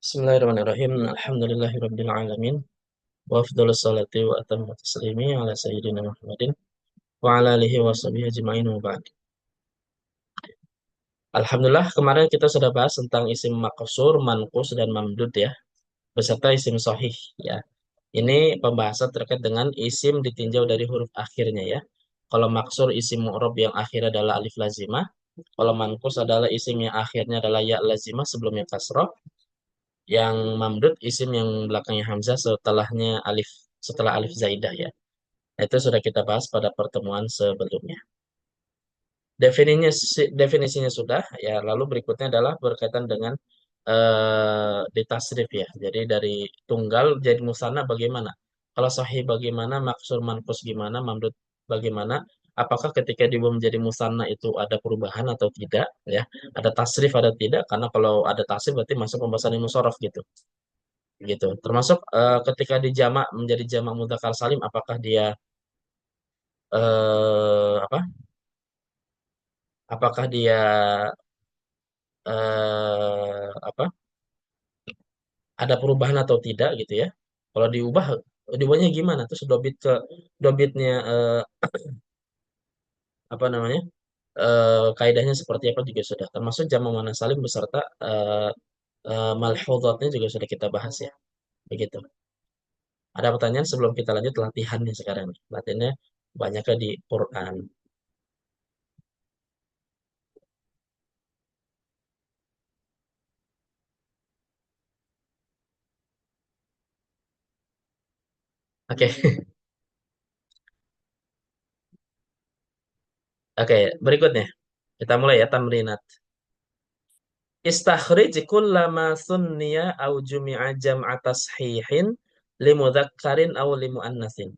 Bismillahirrahmanirrahim. Alhamdulillahirabbil alamin. Wa afdhalus salati wa atammu taslimi ala sayyidina Muhammadin wa ala alihi wa sahbihi ajma'in wa ba'd. Alhamdulillah kemarin kita sudah bahas tentang isim maqsur, manqus dan mamdud ya, beserta isim sahih ya. Ini pembahasan terkait dengan isim ditinjau dari huruf akhirnya ya. Kalau maksur isim mu'rab yang akhirnya adalah alif lazimah, kalau manqus adalah isim yang akhirnya adalah ya lazimah sebelumnya kasrah. Yang mamdud isim yang belakangnya hamzah setelah alif zaidah ya. Itu sudah kita bahas pada pertemuan sebelumnya. Definisinya sudah ya. Lalu berikutnya adalah berkaitan dengan ditasrif ya. Jadi dari tunggal jadi musanna bagaimana? Kalau sahih bagaimana? Maksur manqus gimana? Mamdud bagaimana? Apakah ketika diubah menjadi musanna itu ada perubahan atau tidak ya? Ada tasrif ada tidak? Karena kalau ada tasrif berarti masuk pembahasan ilmu sorof gitu. Gitu. Termasuk ketika dijamak menjadi jamak mudzakkar salim, apakah dia apa? Apakah dia apa? Ada perubahan atau tidak gitu ya? Kalau diubahnya gimana? Terus dobitnya apa namanya? Kaidahnya seperti apa juga sudah. Termasuk jamak muannats salim beserta malhudhatnya juga sudah kita bahas ya. Begitu. Ada pertanyaan sebelum kita lanjut latihannya sekarang. Latihannya banyaknya di Quran. Oke. Oke, berikutnya. Kita mulai ya tamrinat. Istakhrij kullama sunniya au jumi'a jam'a tashihin limudzakkarin au limuannatsin.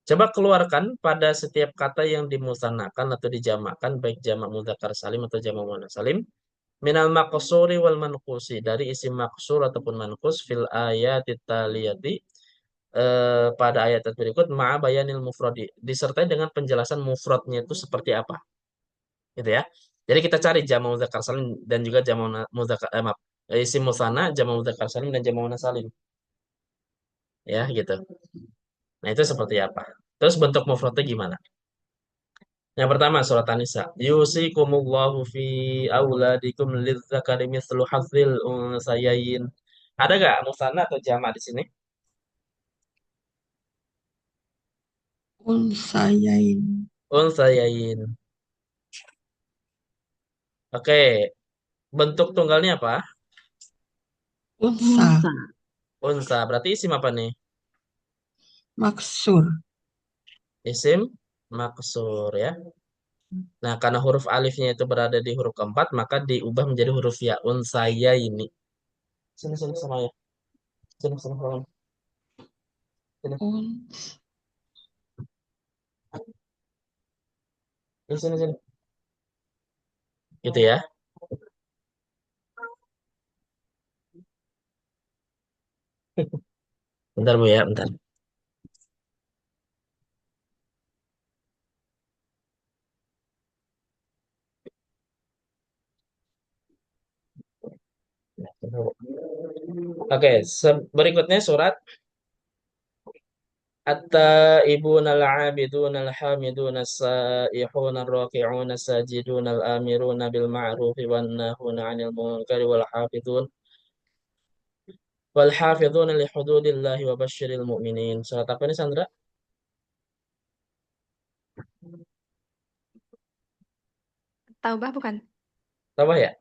Coba keluarkan pada setiap kata yang dimusannakan atau dijamakkan baik jamak mudzakkar salim atau jamak muannats salim minal maqsuri wal manqusi dari isim maqsur ataupun manqus fil ayatit taliyati pada ayat berikut ma'a bayanil mufradi disertai dengan penjelasan mufradnya itu seperti apa. Gitu ya. Jadi kita cari jamak mudzakkar salim dan juga jamak mudzakkar maaf, isim musanna, jamak mudzakkar salim dan jamak muannats salim. Ya, gitu. Nah, itu seperti apa? Terus bentuk mufradnya gimana? Yang pertama surat An-Nisa. Yusikumullahu fi auladikum lidzakari mithlu hadzil unsayayin. Ada nggak musanna atau jamak di sini? Unsayain. Unsayayin. Oke, bentuk tunggalnya apa? Unsa. Unsa. Berarti isim apa nih? Maksur. Isim maksur ya. Nah, karena huruf alifnya itu berada di huruf keempat, maka diubah menjadi huruf ya. Unsaya ini. Sini, sini, sama ya. Sini, sini, sama. Sini, Un. sini, sini, sini. Gitu ya. Bentar, Bu ya, bentar. Oke, berikutnya surat At-taibun al-abidun al-hamidun as-saihun ar-raki'un as-sajidun al-amirun bil ma'rufi wan nahuna 'anil munkari wal hafizun li hududillahi wa basyiril mu'minin. Surat apa ini Sandra? Taubah bukan? Tahu ya?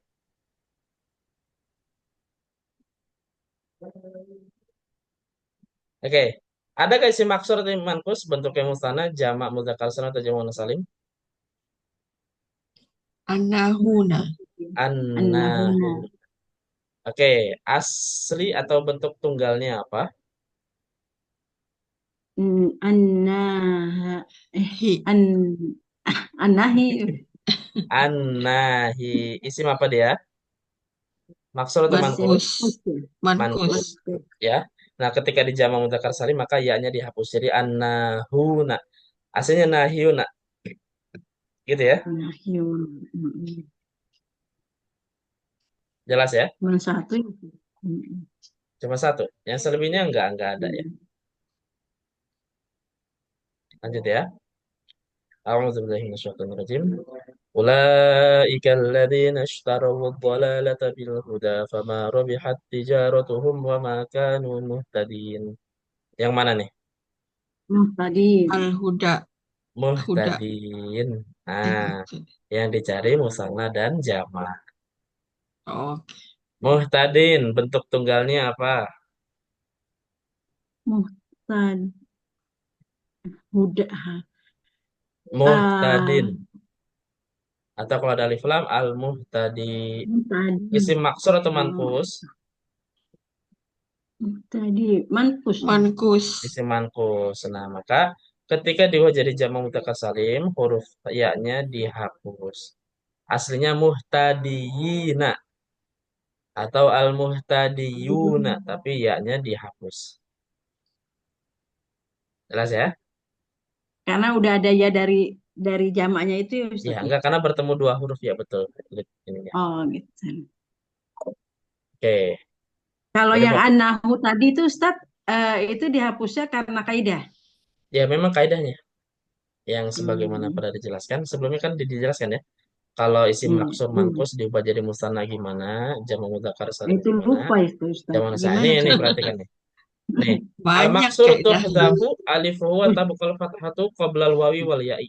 Oke. Ada gak isi maksur atau mankus bentuknya mustana jamak mudzakkar salim atau jamak muannats salim? Anahuna. Annahu. Oke, asli atau bentuk tunggalnya apa? Annaha Hi. an annahi Annahi. Isim apa dia? Maksur atau isim mankus? Mankus. Mankus. Mankus. Ya. Nah, ketika di jamak mudzakkar salim maka ya-nya dihapus jadi annahuna. Aslinya nahiuna. Gitu ya. nahyun. Jelas ya? Yang satu Mm. Cuma satu. Yang selebihnya enggak ada ya. Mm. Lanjut ya. A'udzubillahi minasyaitonir rajim. Ulaika alladziina ishtaraw ad-dhalalata bil huda fama rabihat tijaratuhum wa ma kanu muhtadin. Yang mana nih? Tadi. Al-Huda. Huda. Muhtadin. Nah, Oke. yang dicari musanna dan jamak. Oke. Muhtadin, bentuk tunggalnya apa? Muhtad. Huda. Muhtadin. Ah, Atau kalau ada alif lam, al-muhtadi. tadi. Isim maksur atau Oh, mankus? tadi. Manpus. Mankus. Isim mankus. Nah, maka ketika dia jadi jamak mudzakkar salim, huruf ya-nya dihapus. Aslinya muhtadiyina atau al-muhtadiyuna, tapi ya-nya dihapus. Jelas ya? Karena udah ada ya dari jamaknya itu ya Ya, Ustaz ya. enggak karena bertemu dua huruf ya betul. Ininya. Oh gitu. Oke. Kalau Jadi yang fokus. anahu tadi itu Ustaz, itu dihapusnya karena kaidah. Ya memang kaidahnya yang sebagaimana Hmm. pada dijelaskan. Sebelumnya kan dijelaskan ya. Kalau isim Hmm. maksur Hmm. mankus diubah jadi musanna gimana, jamak mudzakkar salim Itu gimana, lupa itu Ustaz. jamak nisa. Ini Gimana ini coba? perhatikan nih. Nih, al Banyak maksur kaidahnya. tuhzafu alifu wa tabqal fathatu qabla al wawi wal ya'i.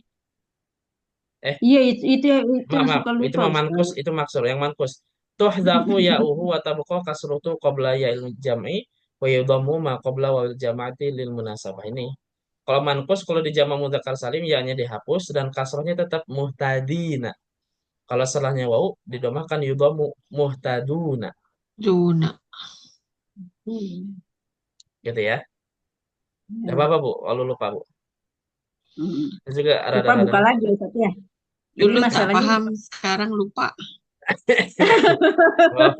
Eh, Iya itu maaf, yang maaf. suka Itu lupa mah mankus, Ustaz. itu maksur. Yang mankus. Tuhzafu ya'uhu wa tabqa kasrutu qabla ya'il jam'i wa yudhammu ma qabla wal jam'ati lil munasabah. Ini. Kalau mankus kalau di jamak mudzakkar salim ya-nya dihapus dan kasrohnya tetap muhtadina. Kalau setelahnya wau didomahkan yudhammu muhtaduna. Duna. Hmm. Gitu ya. Gak Ya. apa-apa, Bu. Kalau lupa, Bu. Hmm. Itu juga Lupa rada-rada buka lupa. lagi Ustaz ya. Ini Dulu tak masalahnya paham, sekarang lupa. Wah,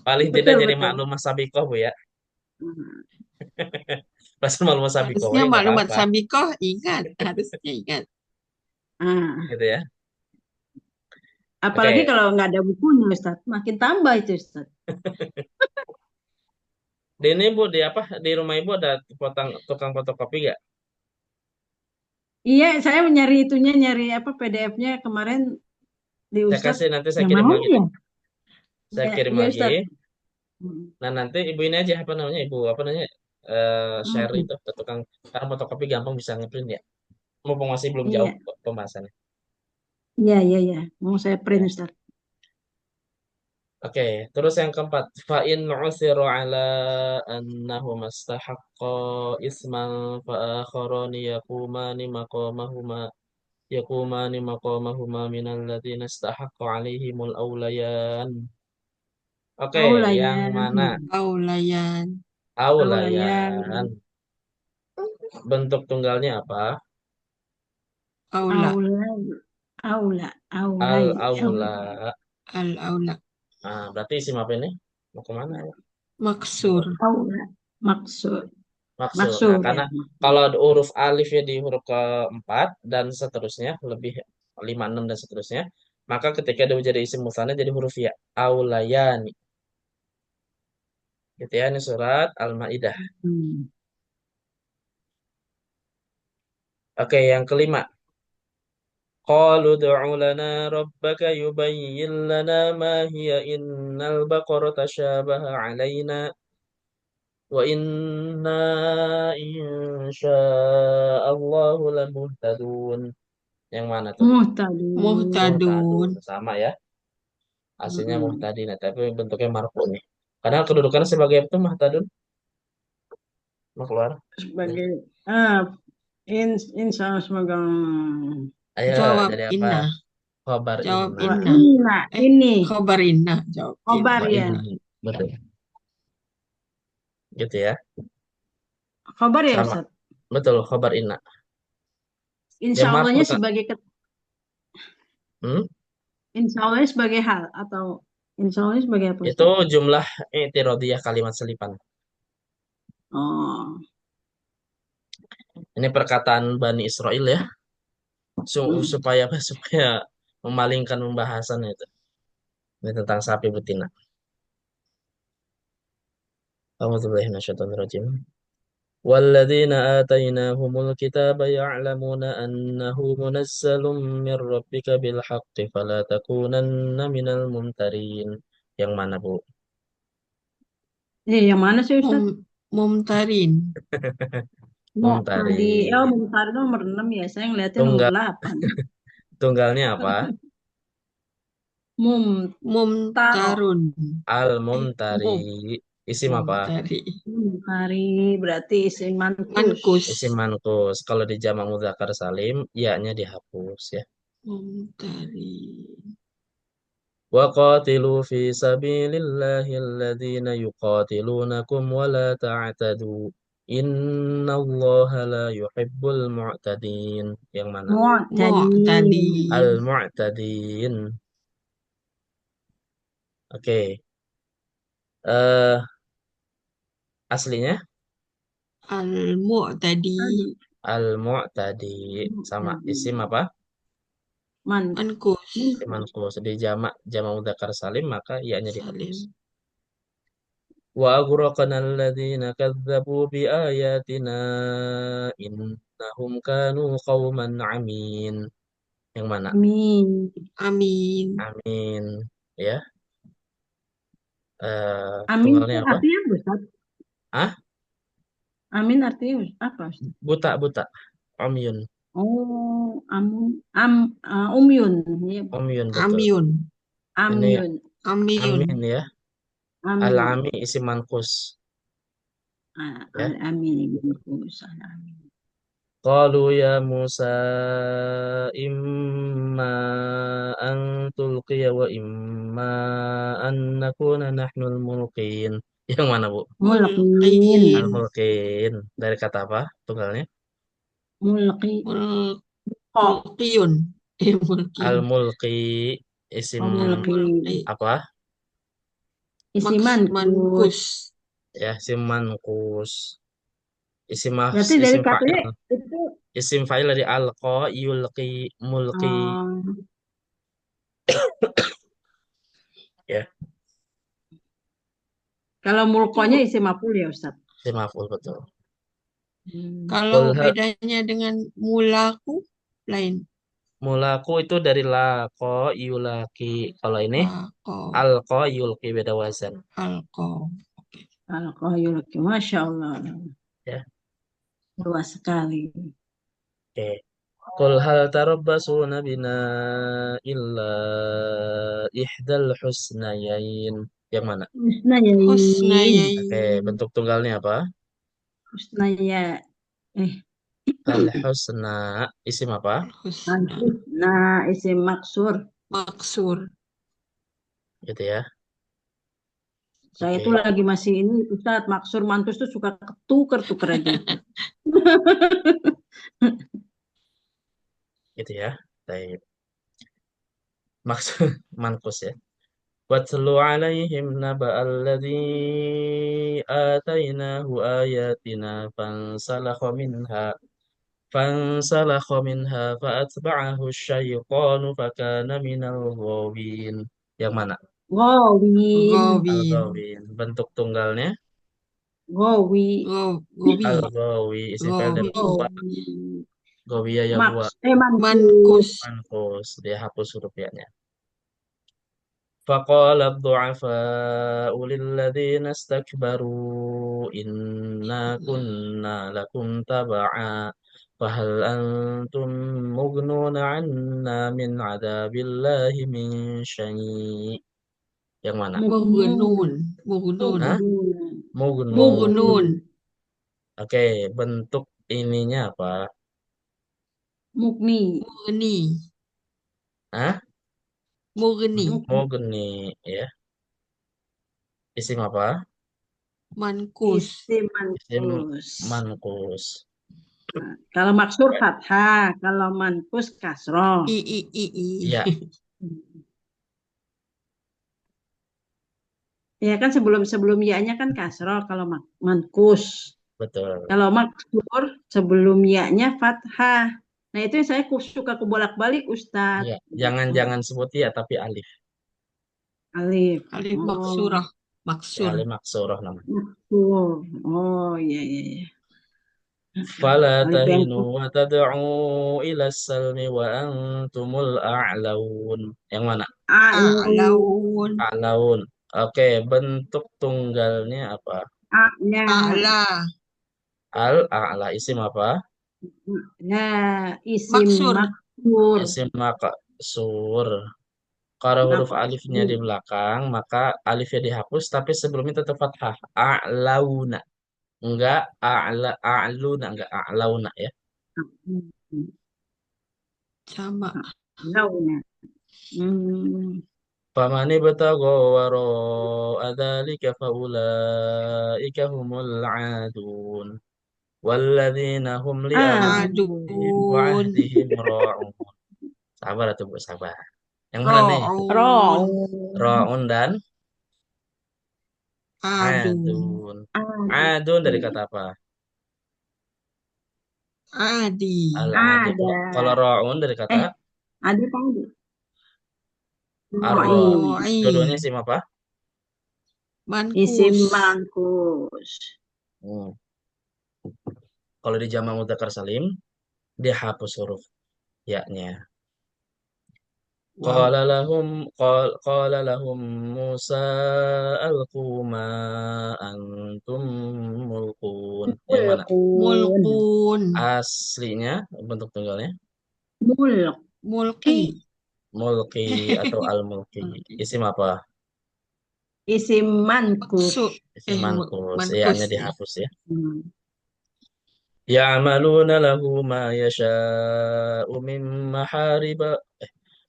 paling tidak betul jadi betul. maklumah sabikoh, Bu ya. Hmm. Pas maklumah sabikoh Harusnya ya nggak maklumat apa-apa. sabikoh ingat. Harusnya ingat. Ah, Gitu ya. apalagi Oke. kalau nggak ada bukunya Ustaz, makin tambah itu Ustaz. Di ini, Bu, di apa? Di rumah Ibu ada tukang fotokopi nggak? Iya, saya nyari apa PDF-nya kemarin di Saya Ustaz. kasih, nanti saya Yang kirim mana lagi ya? deh. Saya Iya, kirim iya lagi. Ustaz. Hmm. Nah, nanti Ibu ini aja, apa namanya? Ibu, apa namanya? Share Hmm. itu ke tukang. Karena fotokopi gampang bisa ngeprint ya. Mumpung masih belum jauh Iya, pembahasannya. iya. Mau saya print Ya. Ustaz. Oke, terus yang keempat, fa in usiru ala annahu mastahaqqa isman fa akharani yaqumani maqamahuma minal ladzina istahaqqa alaihimul aulayan. Oke, yang Aulayan, mana? Aulayan. aulayan, Aulayan. Bentuk tunggalnya apa? Aula. aulay, Al aulay, aula. Al-aula. Nah, berarti isim apa ini? Mau kemana ya? Maksur. aula, maksud, Maksud. Nah, maksud ya. karena kalau ada huruf alif ya di huruf keempat dan seterusnya, lebih 5 6 dan seterusnya, maka ketika dia menjadi isim musanna jadi huruf ya. Aulayani. Gitu ya, ini surat Al-Maidah. Hmm. Oke, yang kelima. Qalu du'u lana rabbaka yubayyin lana ma hiya innal baqara tashabaha alaina wa inna insya'allahu lamuhtadun. Yang mana tuh? Muhtadun. Muhtadun. Muhtadun. Sama ya. Aslinya Hmm. muhtadin, tapi bentuknya marfu nih. Karena kedudukannya sebagai itu muhtadun. Mau keluar? Nih. Sebagai insya Allah semoga Ayo, Jawab jadi apa? inna. Khobar Jawab inna. wah inna. ini Khobar inna. Jawab khobar inna. ya, Inna. Betul. Gitu ya. khobar ya Sama. Ustaz. Betul, khobar inna. Insya Yang marfu Allahnya tak? sebagai Hmm? insya Allahnya sebagai hal atau insya Allahnya sebagai apa Itu Ustaz? jumlah i'tiradiyah kalimat selipan. Oh, Ini perkataan Bani Israel ya. hmm. Supaya apa? Supaya memalingkan pembahasan itu. Ini tentang sapi betina. A'udzubillahi minasyaitonir rajim. Walladzina atainahumul kitaba ya'lamuna annahu munazzalun min rabbika bil haqqi fala takunanna minal mumtarin. Yang mana, Bu? Yang mana sih Ustaz? Mumtarin. Mau tadi, Mumtarin. Mumtari nomor 6 ya. Saya ngeliatnya nomor Tunggal 8. tunggalnya apa? Mumtaro. Mumtarun. Al-Mumtari. Isim apa? Mumtari. Mumtari berarti isim mankus. Mankus. Isim mankus. Kalau di jamak mudzakkar salim, ya-nya dihapus ya. Mumtari. وقاتلوا في سبيل الله الذين يقاتلونكم ولا تعتدوا إن الله لا يحب المعتدين. Yang mana? Mu'tadin. Al-mu'tadin. Oke. Eh aslinya Al-Mu'tadi. al-mu'tadi sama isim apa? Mankus. Isim manqus. Di jamak mudzakkar salim maka ya-nya dihapus. Salim. وأغرقنا الذين كذبوا بآياتنا إنهم كانوا قوما عمين. Yang mana? Amin. Amin. Amin. Ya. Amin itu Tunggalnya apa? artinya Ustaz? Ah, Amin artinya apa Ustaz? buta. Omyun. Oh, umyun. Ya, Omyun betul. Amyun. Ini amyun. Amyun. amin ya. Amin. Al-ami isim manqus. Ya. Al-amin. Al-amin. Qalu ya Musa imma an tulqiya wa imma an nakuna nahnul mulqin. Yang mana, Bu? Mulqin. Mulqin. Al-mulqin. Dari kata apa tunggalnya? Mulqi. Kok. Mulqiyun. Mulqin. Al-mulqi isim Mulqi. apa? Isim mankus. Mankus. Ya, isim manqus. Berarti dari Isim katanya fa'il. itu Isim fa'il dari alqa yulqi mulqi ya. kalau mulkonya isim maf'ul ya Ustaz. Isim maf'ul betul. Kalau Qul bedanya dengan mulaku lain. Mulaku itu dari laqo yulaki. Kalau ini Laqo. alqa yulqi beda wazan. Alqo. Al-qayyulaki. Masya Allah. Ya. Luas sekali. Oke. Qul hal tarabbasuna bina illa ihdal husnayain. Yang mana? Husnayain. Husnayain. Oke, bentuk tunggalnya apa? Husnaya. Al-husna isim apa? Husna. Nah, isim maksur. Maksur. Gitu ya. Saya Oke. itu lagi masih ini Ustaz, maksur mantus tuh suka ketuker-tuker aja. Gitu ya. Baik. Maksud mankus ya. Watlu alaihim naba'alladzi atainahu ayatina fansalakha minha fa'atba'ahu syaitanu fakana minal ghawin. Yang mana? Gowin. Gowin. Al-ghawin. Bentuk tunggalnya Gowi. Gowi. al-ghawi. Isim fa'il dari Gowi. ghawiya ya gua. Mankus. Mankus. Mankus. Dia hapus huruf ya-nya. فقال الضعفاء للذين استكبروا إنا كنا لكم تبعا فهل أنتم مغنون عنا من عذاب الله من شيء. Yang mana? Mugunun. Mugunun. Hah? Mugnun. Mugunun. Oke, bentuk ininya apa? Mugni. Mugni. Hah? Mugni. Mugni ya. Isim apa? Mankus. Isim Isim mankus. mankus. Nah, kalau maksur fathah, kalau mankus kasroh. I. Iya. Ya kan sebelum ya-nya kan kasroh kalau mankus. Betul. Kalau maksur sebelum ya-nya fathah. Nah itu yang saya suka kebolak-balik Ustadz. Iya. Jangan sebut ya tapi alif. Alif. Alif Oh. maksurah. Maksur. alif maksurah namanya. Maksur. Oh, iya, iya, iya. Fala Alif yang tahinu wa tad'u ila salmi wa antumul a'laun. Yang mana? a'lu, A'laun. A'laun. Oke, bentuk tunggalnya apa? a'la, A'la. Al-a'la isim apa? isim Maksur. maksur. Isim maksur. Kalau huruf alifnya di Maksur. belakang, maka alifnya dihapus, tapi sebelumnya tetap fathah. A'launa. Enggak a'luna, enggak a'launa ya. Sama. Launa. Hmm. Faman ibtagha wara'a dzalika faulaika humul 'adun. Walladzina hum li amanatihim wa Adun. ahdihim ra'un. Sabar tuh Bu, sabar. Yang mana nih? Ro'un. Ra'un. Ra'un dan Adun. adun. Adu. Adun dari kata apa? Adi. Al-adu. Kalau Ada. ra'un dari kata Ada tadi. ar-ra. Ro'i. Ro'i. Dua-duanya isim apa? Isim Mankus. mangkus. Hmm. Kalau di jamak mudzakkar salim, dia hapus huruf ya-nya. Wow. Qala lahum Musa alqu ma antum mulqun. Yang mana? Mulkun. Mulkun. Aslinya bentuk tunggalnya Mulk. Mulki. mulki atau al-mulki. Isim apa? Isim mankus. Maksu. Isim mankus. Mankus. Ya-nya dihapus ya. Hmm. Ya'maluna lahu ma yasha'u min mahariba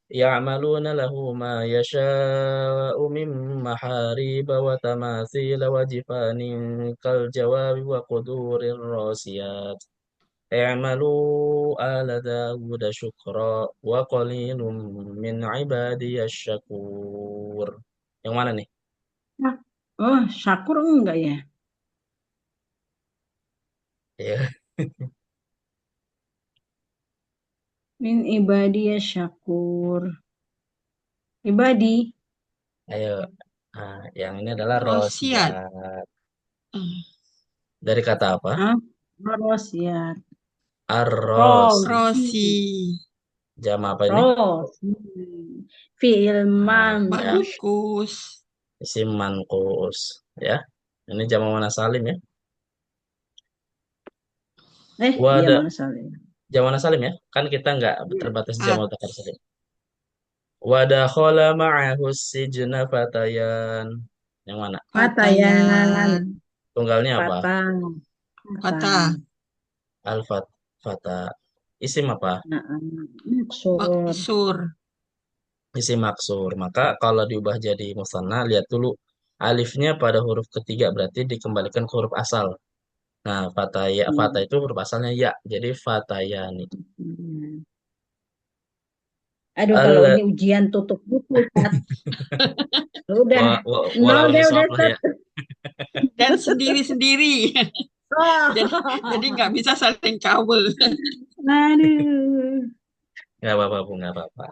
يعملون له ما يشاء من محاريب وتماثيل وجفان كالجواب وقدور الراسيات اعملوا آل داود شكرا وقليل من عبادي الشكور. Yang mana nih? Oh, syakur enggak ya? Ya, Min ibadiyah syakur. Ibadi. ayo. Nah, yang ini adalah Rosiat. rosiat. Dari kata apa? Hah? Ros ya. Ar-rosi. Rosi. Jam apa ini? Ros. Fi'il Nah, ya. Mankus. Isim manqus ya. Ini jamak mana salim ya? Iya Wada mana salah. jamak mana salim ya? Kan kita nggak Iya. terbatas At. jamak mudzakkar salim. Wadakhala ma'ahu sijna fatayan. Yang mana? Fatayan. Fatayan. Tunggalnya apa? Fata. Fata. Al-fat fata. Isim apa? Maksur. Maksur. Isim maksur. Maka kalau diubah jadi musanna, lihat dulu alifnya pada huruf ketiga berarti dikembalikan ke huruf asal. Nah, fata itu huruf asalnya ya. Jadi fatayani. Hmm. Aduh, kalau ini ujian tutup buku, Tat. Udah, nol Walau deh, nisab udah, lah Tat. ya. Dan sendiri-sendiri. Oh. Jadi nggak bisa saling kabel. Aduh. Nggak apa-apa, Bu, nggak apa-apa.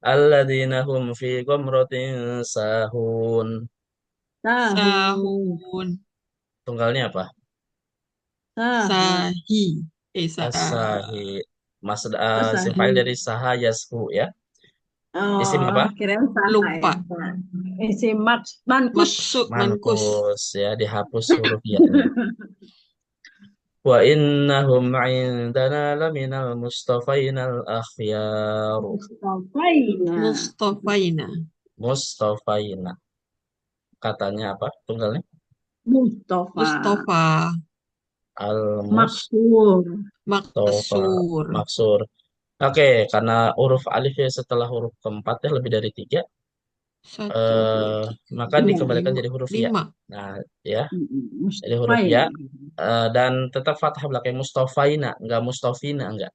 Alladzina hum fi ghamratin sahun. Tahu. Sahun. Tunggalnya apa? Tahu. Sahi. Asahi. Maksud Asahi. isim fa'il dari saha yashu ya. Isim Oh, apa? kirain salah Lupa. ya. Isim mankus. Mankus. Mankus ya, dihapus huruf ya-nya. Wa innahum 'indana laminal mustafainal akhyar. Mustafaina. Mustafaina. Mustafaina. Katanya apa? Tunggalnya? Mustafa. Mustafa. Al-mustafa. Maksur. Maksur. Oke, karena huruf alif ya setelah huruf keempat ya lebih dari 3, 1, 2, 3, maka dikembalikan 5. jadi huruf ya. 5. Nah, ya, jadi huruf Mustafaina. ya dan tetap fathah belakang mustafaina, enggak mustafina enggak,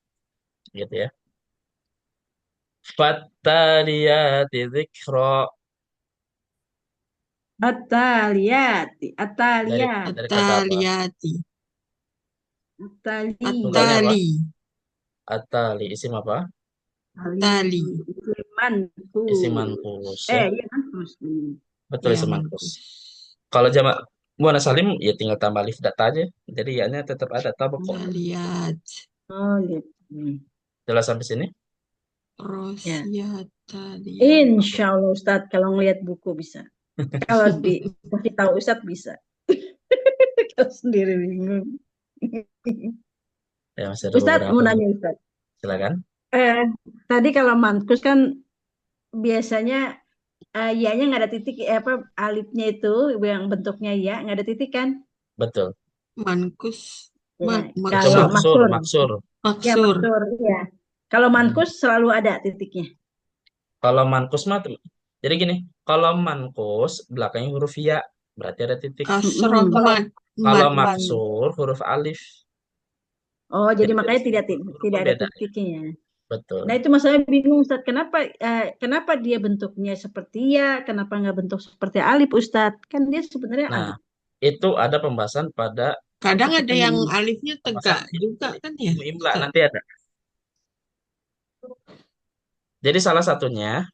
gitu ya. Fattaliyati dzikra Ataliyati. Ataliyat. dari kata apa? Ataliyati. Atali. Tunggalnya apa? Atali. Atali isim apa? Tali. Isim mankus. Isim manqus ya. Iya mankus. Betul Ya, isim mankus. mankus. Kalau jamak muannas salim ya tinggal tambah alif data aja. Jadi ya-nya tetap ada taboko. Nah, lihat. Oh gitu. Jelas sampai sini? Ya. Rosiata, lihat. Insya Allah Ustadz kalau ngelihat buku bisa. Kalau dikasih tahu Ustadz bisa. Kalau sendiri bingung. Ya masih ada Ustadz beberapa. mau nanya Ustadz. Silakan. Eh, tadi kalau mankus kan biasanya ya-nya nggak ada titik, apa alifnya itu yang bentuknya ya nggak ada titik kan? Betul. Mankus. Ya, Itu kalau Maksur. maksur, maksur, maksur. ya Maksur. maksur, ya. Kalau Hmm. mankus selalu ada titiknya. Kalau mankus mah, jadi gini, kalau mankus belakangnya huruf ya, berarti ada titik. Kasrot Kalau mad. Kalau Mad. maksur huruf alif. oh jadi Jadi dari makanya segi tidak hurufnya ada beda. titiknya. Nah Betul. itu masalah bingung Ustadz, kenapa dia bentuknya seperti ya, kenapa nggak bentuk seperti alif Ustadz? Kan dia sebenarnya Nah, alif. itu ada pembahasan pada Kadang Apa ada tuh yang namanya? alifnya pembahasan tegak juga kan ya, ilmu imla Ustaz? nanti ada. Jadi salah satunya,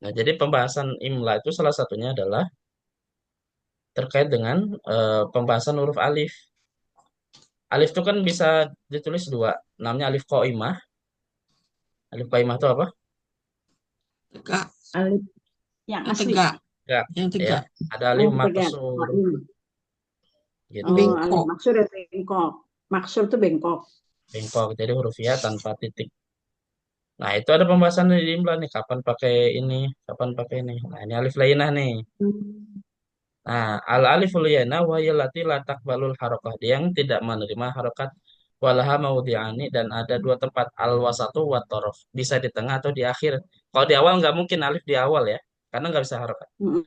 nah, jadi pembahasan imla itu salah satunya adalah terkait dengan pembahasan huruf alif. Alif itu kan bisa ditulis dua, namanya alif qaimah. Alif qaimah itu apa? Tegak, Alif yang yang asli. tegak, Enggak, yang ya. tegak. Ada alif Oh, tegak. maksur Oh, ini. gitu, Oh, alif Bengkok. maksur ya bengkok. Maksur tuh bengkok. bengkok. Jadi huruf ya tanpa titik. Nah, itu ada pembahasan di imla nih, kapan pakai ini, kapan pakai ini. Nah, ini alif lainah nih. Hmm. Nah, al aliful lainah wa hiya allati la taqbalul harakah. Dia yang tidak menerima harokat walaha maudhi'ani dan ada dua tempat al wasatu wa torof. Bisa di tengah atau di akhir. Kalau di awal nggak mungkin alif di awal ya, karena nggak bisa harokat. Hmm.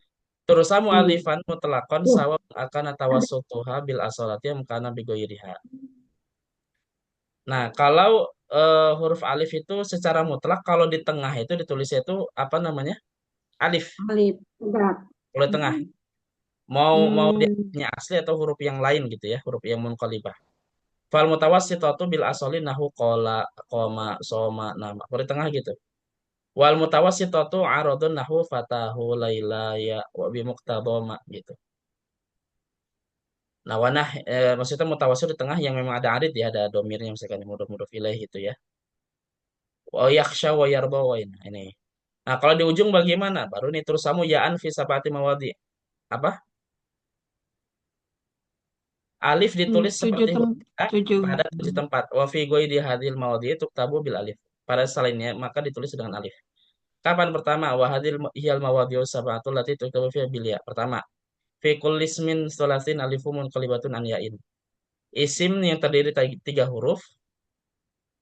Terus samu Hmm. alifan mutlakon Oh, sawab akan ada. atawassutuha bil asolati yang kana bigoyriha. Nah, kalau huruf alif itu secara mutlak kalau di tengah itu ditulisnya itu apa namanya? Alif. Alif tegak. Kalau di tengah Hmm. mau dia Hmm. punya asli atau huruf yang lain gitu ya, huruf yang munqalibah. Fal mutawassitatu bil asoli nahu qala qoma soma nama. Kalau di tengah gitu. Wal mutawassitatu aradun nahu fatahu laila ya wa bi muqtadoma gitu. Nah, wanah maksudnya mutawassit di tengah yang memang ada arid ya, ada domirnya misalkan mudhof ilaih gitu ya. Wa yakhsha wa yarda wa ini. Nah, kalau di ujung bagaimana? Baru nih terus samu ya'an fi sabati mawadi. Apa? Alif ditulis Tujuh seperti tem huruf A tujuh. pada 7 tempat. Wa fi di hadil mawadi itu tabu bil alif. Pada selainnya maka ditulis dengan alif. Kapan pertama? Wa hadil hiyal mawadi'u sab'atul lati tuktabu fiha bil ya. Pertama, fi kulli ismin shalasin alifu munqalibatun an ya'in. Isim yang terdiri 3 huruf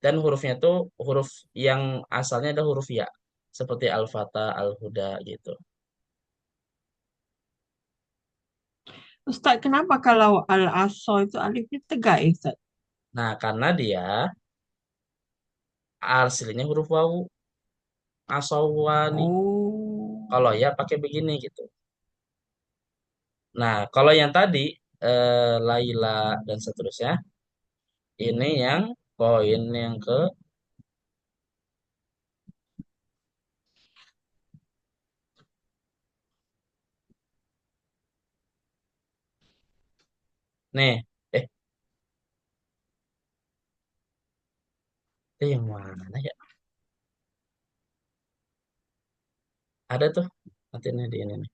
dan hurufnya itu huruf yang asalnya ada huruf ya. Seperti al-fata, al-huda gitu. Ustaz, kenapa kalau al-aso itu alifnya tegak ya, Ustaz? Nah, karena dia aslinya huruf wawu, asawani. Oh. Kalau ya pakai begini gitu. Nah, kalau yang tadi Laila dan seterusnya, ini yang poin yang ke nih, itu yang mana ya? Ada tuh nanti nih di ini nih.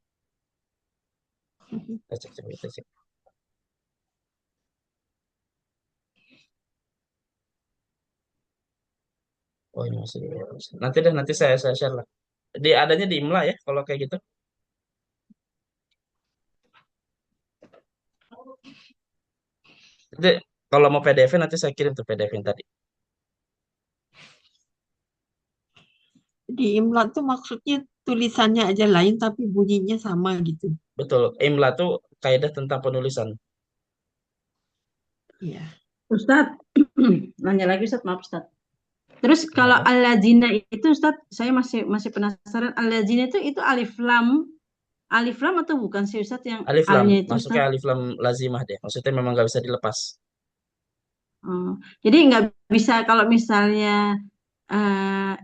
Kita cek, coba kita cek. Oh, ini masih. Nanti deh, nanti saya share lah. Di adanya di Imla ya, kalau kayak gitu. Nanti kalau mau PDF nanti saya kirim tuh PDF yang tadi. Di imla tuh maksudnya tulisannya aja lain tapi bunyinya sama gitu. Betul, Imla tuh kaidah tentang penulisan. Iya. Ustadz, nanya lagi Ustadz, maaf Ustadz. Terus kalau Kenapa? alladzina itu Ustaz, saya masih masih penasaran alladzina itu alif lam atau bukan sih Ustaz yang Alif lam, alnya itu masuknya Ustaz? alif lam lazimah deh. Maksudnya memang nggak bisa dilepas. Oh, jadi nggak bisa kalau misalnya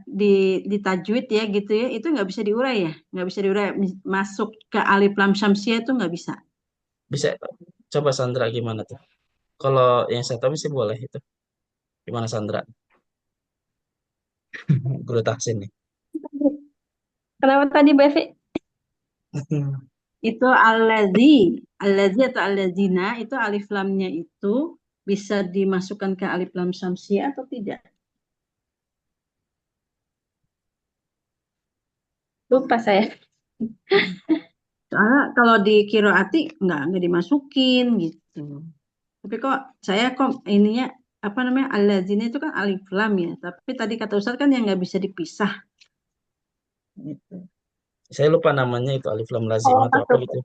di tajwid ya gitu ya, itu nggak bisa diurai ya, nggak bisa diurai masuk ke alif lam syamsiah itu nggak bisa. Bisa coba Sandra gimana tuh? Kalau yang saya tahu sih boleh itu. Gimana Sandra? Guru tahsin nih. Kenapa tadi Mbak Evi? Itu allazi atau allazina itu alif lamnya itu bisa dimasukkan ke alif lam syamsiah atau tidak? Lupa saya. Soalnya kalau di kiroati nggak dimasukin gitu. Tapi kok ininya apa namanya allazina itu kan alif lam ya. Tapi tadi kata Ustaz kan yang nggak bisa dipisah gitu. Saya lupa namanya itu alif lam Oh, lazimah atau apa masuk. gitu.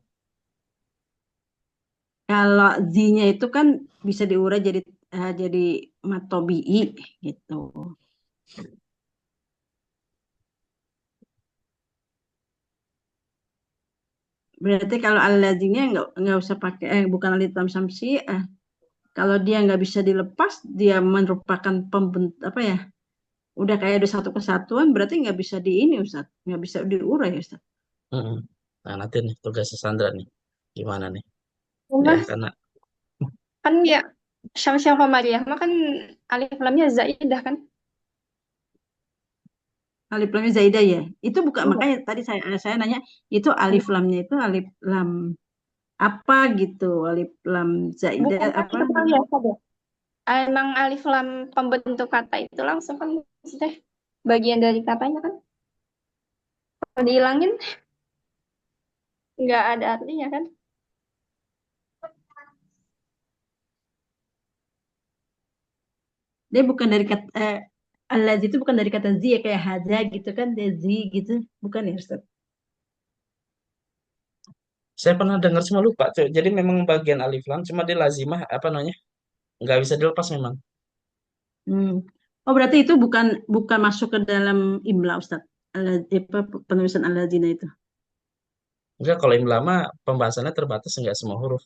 Kalau zi-nya itu kan bisa diurai jadi matobi'i gitu. Berarti kalau allazina nggak usah pakai bukan alif lam syamsiah. Kalau dia nggak bisa dilepas, dia merupakan apa ya? Udah kayak ada satu kesatuan, berarti nggak bisa di ini Ustaz, nggak bisa diurai Ustaz. Mm-mm. Nah nanti nih tugas Sandra nih. Gimana nih? Ya Mas, karena kan ya Syamsiah Qamariyah, mah kan alif lamnya zaidah kan? Alif lamnya zaidah ya. Itu bukan Iya. makanya tadi saya nanya itu alif lamnya itu alif lam apa gitu, alif lam zaidah Bukan kan apa? kita lihat ada. Emang alif lam pembentuk kata itu langsung kan maksudnya bagian dari katanya kan. Kalau dihilangin nggak ada artinya kan? Dia bukan dari kata allazi itu bukan dari kata zi ya kayak haza gitu kan, dia zi gitu, bukan ya Ustaz? saya pernah dengar cuma lupa. Cuy. Jadi memang bagian alif lam cuma di lazimah apa namanya? Nggak bisa dilepas memang. Hmm. Oh berarti itu bukan bukan masuk ke dalam imla Ustaz. Apa penulisan allazina itu. Enggak kalau imla mah pembahasannya terbatas nggak semua huruf.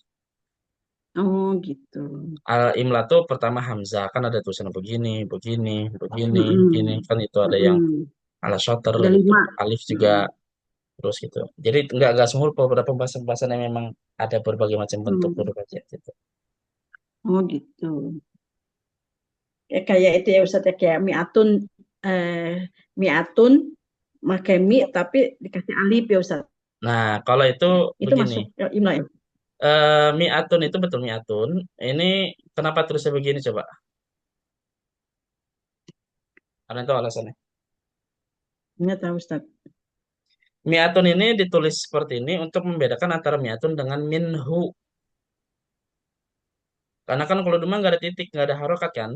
Oh gitu. Al imla tuh pertama hamzah kan ada tulisan begini, begini, begini, begini Mm-mm. kan itu ada yang Mm-mm. ala shotter Ada gitu. 5. Alif juga Mm-mm. terus gitu. Jadi nggak semua huruf beberapa pembahasan-pembahasan yang memang ada berbagai macam bentuk Hmm. huruf aja gitu. Oh gitu. Kayak itu ya Ustaz ya kayak eh, mi'atun pakai mi tapi dikasih alif ya Ustaz. Nah kalau itu Itu begini. masuk imla ya. Mi'atun itu betul mi'atun. Ini kenapa terusnya begini coba? Karena itu alasannya. Nggak tahu Ustaz. Mi'atun ini ditulis seperti ini untuk membedakan antara mi'atun dengan minhu. Karena kan kalau dulu mah nggak ada titik, nggak ada harokat kan,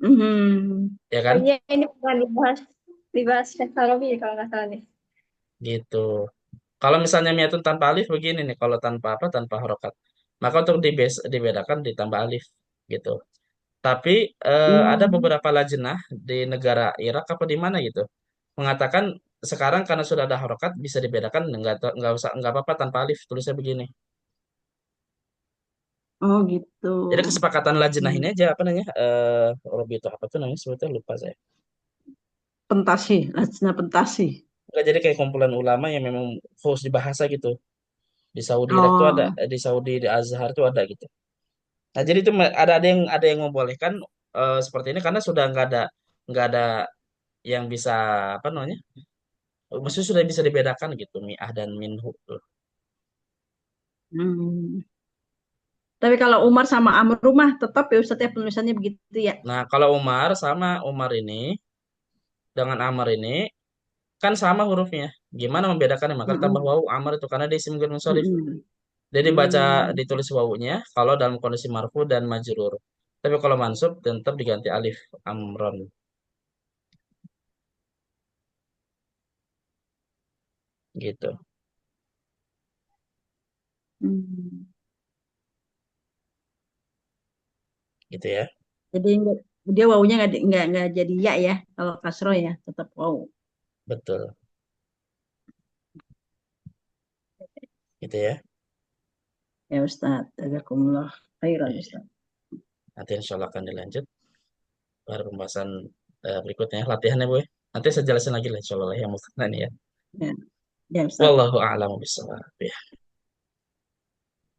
Mhm. ya kan? Kayaknya ini pernah dibahas Syekh Farabi ya, kalau nggak salah nih. Gitu. Kalau misalnya mi'atun tanpa alif begini nih, kalau tanpa apa, tanpa harokat. Maka untuk dibedakan ditambah alif gitu. Tapi ada Hmm. beberapa lajnah di negara Irak apa di mana gitu mengatakan sekarang karena sudah ada harokat bisa dibedakan nggak usah nggak apa-apa tanpa alif tulisnya begini. Oh gitu. Jadi kesepakatan lajnah Hmm. ini aja apa namanya Robi itu apa tuh namanya sebetulnya lupa saya. Pentasi, lajnah pentasi. Nggak jadi kayak kumpulan ulama yang memang khusus di bahasa gitu. Di Saudi Irak tuh ada, Oh. di Saudi di Azhar tuh ada gitu. Nah jadi itu ada yang membolehkan seperti ini karena sudah nggak ada yang bisa apa namanya maksudnya sudah bisa dibedakan gitu mi'ah dan minhu tuh. Hmm. Tapi kalau Umar sama Amr rumah tetap ya Ustaz ya penulisannya begitu ya. Nah kalau Umar sama Umar ini dengan Amr ini kan sama hurufnya. Gimana membedakannya? Maka tambah Mm-mm. wawu Amr itu karena dia isim ghair munsharif. Mm-mm. Jadi baca Hmm. ditulis wawunya kalau dalam kondisi marfu dan majrur. Tapi kalau mansub tetap diganti alif amron gitu. Hmm. gitu ya. Jadi dia wawunya nggak jadi ya ya kalau kasro ya tetap waw. Betul, gitu ya. Ya Ustaz, jazakumullah khairan Iya. Ustaz. Nanti insya Allah akan dilanjut pada pembahasan berikutnya, latihannya Bu ya. Nanti saya jelasin lagi lah insya Allah ya, yang mustanah ini ya. Ya, ya Ustaz. Wallahu a'lamu bishawab.